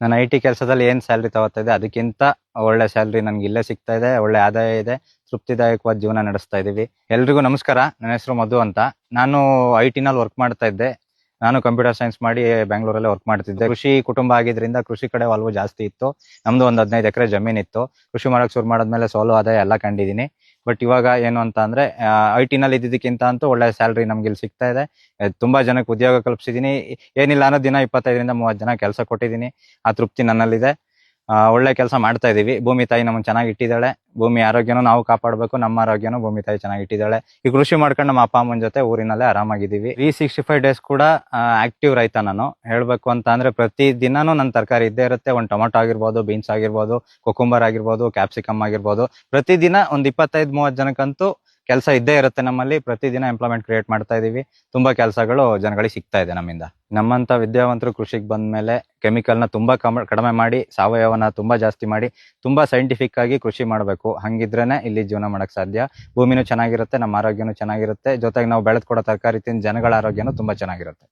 ನಾನು IT ಕೆಲಸದಲ್ಲಿ ಏನು ಸ್ಯಾಲ್ರಿ ತಗೋತಾ ಇದ್ದೆ ಅದಕ್ಕಿಂತ ಒಳ್ಳೆ ಸ್ಯಾಲ್ರಿ ನನಗೆ ಇಲ್ಲೇ ಸಿಗ್ತಾ ಇದೆ. ಒಳ್ಳೆ ಆದಾಯ ಇದೆ. ತೃಪ್ತಿದಾಯಕವಾದ ಜೀವನ ನಡೆಸ್ತಾ ಇದೀವಿ. ಎಲ್ರಿಗೂ ನಮಸ್ಕಾರ. ನನ್ನ ಹೆಸರು ಮಧು ಅಂತ. ನಾನು IT ನಲ್ಲಿ ವರ್ಕ್ ಮಾಡ್ತಾ ಇದ್ದೆ. ನಾನು ಕಂಪ್ಯೂಟರ್ ಸೈನ್ಸ್ ಮಾಡಿ ಬೆಂಗಳೂರಲ್ಲೇ ವರ್ಕ್ ಮಾಡ್ತಿದ್ದೆ. ಕೃಷಿ ಕುಟುಂಬ ಆಗಿದ್ರಿಂದ ಕೃಷಿ ಕಡೆ ಒಲವು ಜಾಸ್ತಿ ಇತ್ತು. ನಮ್ದು ಒಂದು 15 ಎಕರೆ ಜಮೀನಿತ್ತು. ಕೃಷಿ ಮಾಡಕ್ ಶುರು ಮಾಡಿದ್ಮೇಲೆ ಸೋಲು ಆದಾಯ ಎಲ್ಲ ಕಂಡಿದ್ದೀನಿ. ಬಟ್ ಇವಾಗ ಏನು ಅಂತ ಅಂದ್ರೆ IT ನಲ್ಲಿ ಇದ್ದಿದ್ದಕ್ಕಿಂತ ಅಂತೂ ಒಳ್ಳೆ ಸ್ಯಾಲ್ರಿ ನಮ್ಗೆ ಇಲ್ಲಿ ಸಿಗ್ತಾ ಇದೆ. ತುಂಬಾ ಜನಕ್ಕೆ ಉದ್ಯೋಗ ಕಲ್ಪಿಸಿದೀನಿ. ಏನಿಲ್ಲ ಅನ್ನೋ ದಿನ 25ರಿಂದ 30 ಜನ ಕೆಲಸ ಕೊಟ್ಟಿದ್ದೀನಿ. ಆ ತೃಪ್ತಿ ನನ್ನಲ್ಲಿದೆ. ಒಳ್ಳೆ ಕೆಲಸ ಮಾಡ್ತಾ ಇದೀವಿ. ಭೂಮಿ ತಾಯಿ ನಮ್ಮನ್ನ ಚೆನ್ನಾಗಿ ಇಟ್ಟಿದ್ದಾಳೆ. ಭೂಮಿ ಆರೋಗ್ಯನೂ ನಾವು ಕಾಪಾಡಬೇಕು. ನಮ್ಮ ಆರೋಗ್ಯನೂ ಭೂಮಿ ತಾಯಿ ಚೆನ್ನಾಗಿ ಇಟ್ಟಿದ್ದಾಳೆ. ಈ ಕೃಷಿ ಮಾಡ್ಕೊಂಡು ನಮ್ಮ ಅಪ್ಪ ಅಮ್ಮನ ಜೊತೆ ಊರಿನಲ್ಲೇ ಆರಾಮಾಗಿದ್ದೀವಿ. 365 ಡೇಸ್ ಕೂಡ ಆಕ್ಟಿವ್ ರೈತ ನಾನು. ಹೇಳ್ಬೇಕು ಅಂತ ಅಂದ್ರೆ ಪ್ರತಿ ದಿನಾನು ನನ್ನ ತರಕಾರಿ ಇದ್ದೇ ಇರುತ್ತೆ. ಒಂದು ಟೊಮೊಟೊ ಆಗಿರ್ಬೋದು, ಬೀನ್ಸ್ ಆಗಿರ್ಬೋದು, ಕೊಕುಂಬರ್ ಆಗಿರ್ಬೋದು, ಕ್ಯಾಪ್ಸಿಕಮ್ ಆಗಿರ್ಬೋದು. ಪ್ರತಿದಿನ ಒಂದು 25-30 ಜನಕ್ಕಂತೂ ಕೆಲಸ ಇದ್ದೇ ಇರುತ್ತೆ ನಮ್ಮಲ್ಲಿ. ಪ್ರತಿದಿನ ಎಂಪ್ಲಾಯ್ಮೆಂಟ್ ಕ್ರಿಯೇಟ್ ಮಾಡ್ತಾ ಇದೀವಿ. ತುಂಬಾ ಕೆಲಸಗಳು ಜನಗಳಿಗೆ ಸಿಗ್ತಾ ಇದೆ ನಮ್ಮಿಂದ. ನಮ್ಮಂತ ವಿದ್ಯಾವಂತರು ಕೃಷಿಗೆ ಬಂದ ಮೇಲೆ ಕೆಮಿಕಲ್ನ ತುಂಬಾ ಕಡಿಮೆ ಮಾಡಿ ಸಾವಯವನ ತುಂಬಾ ಜಾಸ್ತಿ ಮಾಡಿ ತುಂಬಾ ಸೈಂಟಿಫಿಕ್ ಆಗಿ ಕೃಷಿ ಮಾಡಬೇಕು. ಹಂಗಿದ್ರೇನೆ ಇಲ್ಲಿ ಜೀವನ ಮಾಡಕ್ ಸಾಧ್ಯ. ಭೂಮಿನೂ ಚೆನ್ನಾಗಿರುತ್ತೆ, ನಮ್ಮ ಆರೋಗ್ಯನೂ ಚೆನ್ನಾಗಿರುತ್ತೆ. ಜೊತೆಗೆ ನಾವು ಬೆಳೆದ್ ಕೊಡೋ ತರಕಾರಿ ತಿಂದು ಜನಗಳ ಆರೋಗ್ಯನೂ ತುಂಬಾ ಚೆನ್ನಾಗಿರುತ್ತೆ.